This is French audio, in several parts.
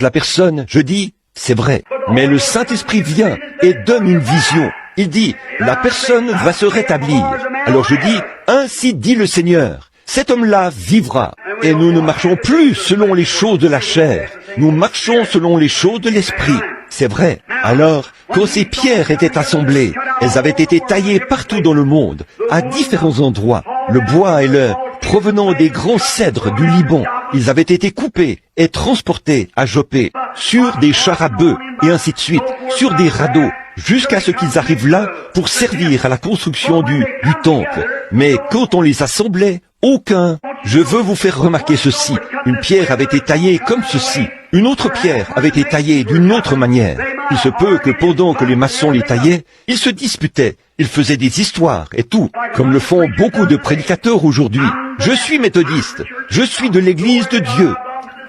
la personne, je dis, c'est vrai. Mais le Saint-Esprit vient et donne une vision. Il dit, la personne va se rétablir. Alors je dis, ainsi dit le Seigneur, cet homme-là vivra. Et nous ne marchons plus selon les choses de la chair. Nous marchons selon les choses de l'Esprit. C'est vrai. Alors, quand ces pierres étaient assemblées, elles avaient été taillées partout dans le monde, à différents endroits. Le bois et l'œuf, provenant des grands cèdres du Liban, ils avaient été coupés et transportés à Joppé, sur des chars à bœufs, et ainsi de suite, sur des radeaux, jusqu'à ce qu'ils arrivent là pour servir à la construction du temple. Mais quand on les assemblait, aucun. Je veux vous faire remarquer ceci. Une pierre avait été taillée comme ceci. Une autre pierre avait été taillée d'une autre manière. Il se peut que pendant que les maçons les taillaient, ils se disputaient. Ils faisaient des histoires et tout, comme le font beaucoup de prédicateurs aujourd'hui. Je suis méthodiste. Je suis de l'église de Dieu.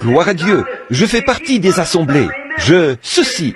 Gloire à Dieu. Je fais partie des assemblées. Ceci.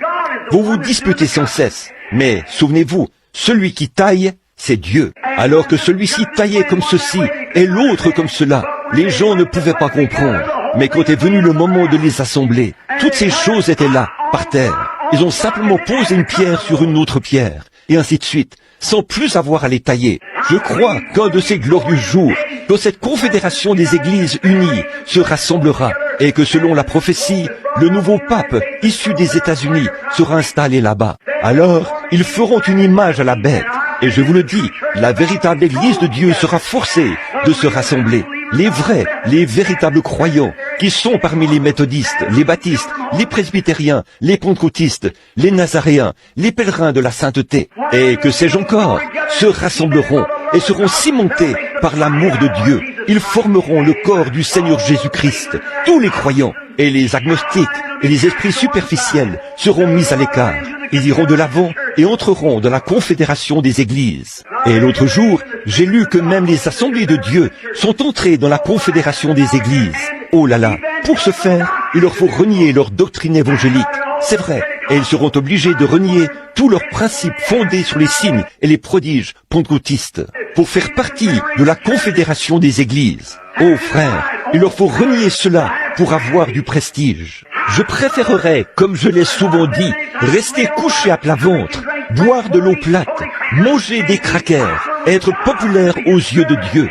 Vous vous disputez sans cesse. Mais, souvenez-vous, celui qui taille, c'est Dieu. Alors que celui-ci taillait comme ceci et l'autre comme cela, les gens ne pouvaient pas comprendre. Mais quand est venu le moment de les assembler, toutes ces choses étaient là, par terre. Ils ont simplement posé une pierre sur une autre pierre, et ainsi de suite, sans plus avoir à les tailler. Je crois qu'un de ces glorieux jours, quand cette confédération des églises unies se rassemblera, et que selon la prophétie, le nouveau pape, issu des États-Unis, sera installé là-bas. Alors, ils feront une image à la bête. Et je vous le dis, la véritable Église de Dieu sera forcée de se rassembler. Les vrais, les véritables croyants, qui sont parmi les méthodistes, les baptistes, les presbytériens, les pentecôtistes, les nazaréens, les pèlerins de la sainteté, et que sais-je encore, se rassembleront et seront cimentés par l'amour de Dieu. Ils formeront le corps du Seigneur Jésus-Christ. Tous les croyants et les agnostiques et les esprits superficiels seront mis à l'écart. Ils iront de l'avant et entreront dans la confédération des églises. Et l'autre jour, j'ai lu que même les assemblées de Dieu sont entrées dans la confédération des églises. Oh là là, pour ce faire, il leur faut renier leur doctrine évangélique. C'est vrai, et ils seront obligés de renier tous leurs principes fondés sur les signes et les prodiges pentecôtistes pour faire partie de la confédération des églises. Oh frères, il leur faut renier cela pour avoir du prestige. Je préférerais, comme je l'ai souvent dit, rester couché à plat ventre, boire de l'eau plate, manger des crackers, être populaire aux yeux de Dieu,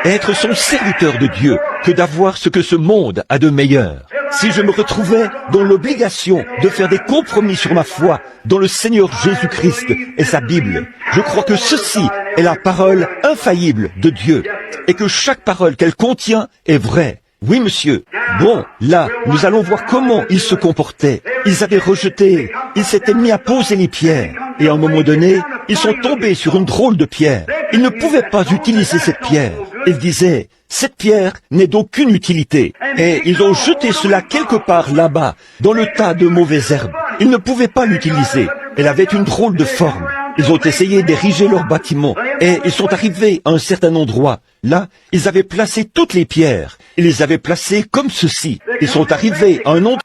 être son serviteur de Dieu, que d'avoir ce que ce monde a de meilleur. Si je me retrouvais dans l'obligation de faire des compromis sur ma foi dans le Seigneur Jésus-Christ et sa Bible, je crois que ceci est la parole infaillible de Dieu et que chaque parole qu'elle contient est vraie. Oui, monsieur. Bon, là, nous allons voir comment ils se comportaient. Ils avaient rejeté, ils s'étaient mis à poser les pierres. Et à un moment donné, ils sont tombés sur une drôle de pierre. Ils ne pouvaient pas utiliser cette pierre. Ils disaient, cette pierre n'est d'aucune utilité. Et ils ont jeté cela quelque part là-bas, dans le tas de mauvaises herbes. Ils ne pouvaient pas l'utiliser. Elle avait une drôle de forme. Ils ont essayé d'ériger leur bâtiment et ils sont arrivés à un certain endroit. Là, ils avaient placé toutes les pierres. Ils les avaient placées comme ceci. Ils sont arrivés à un endroit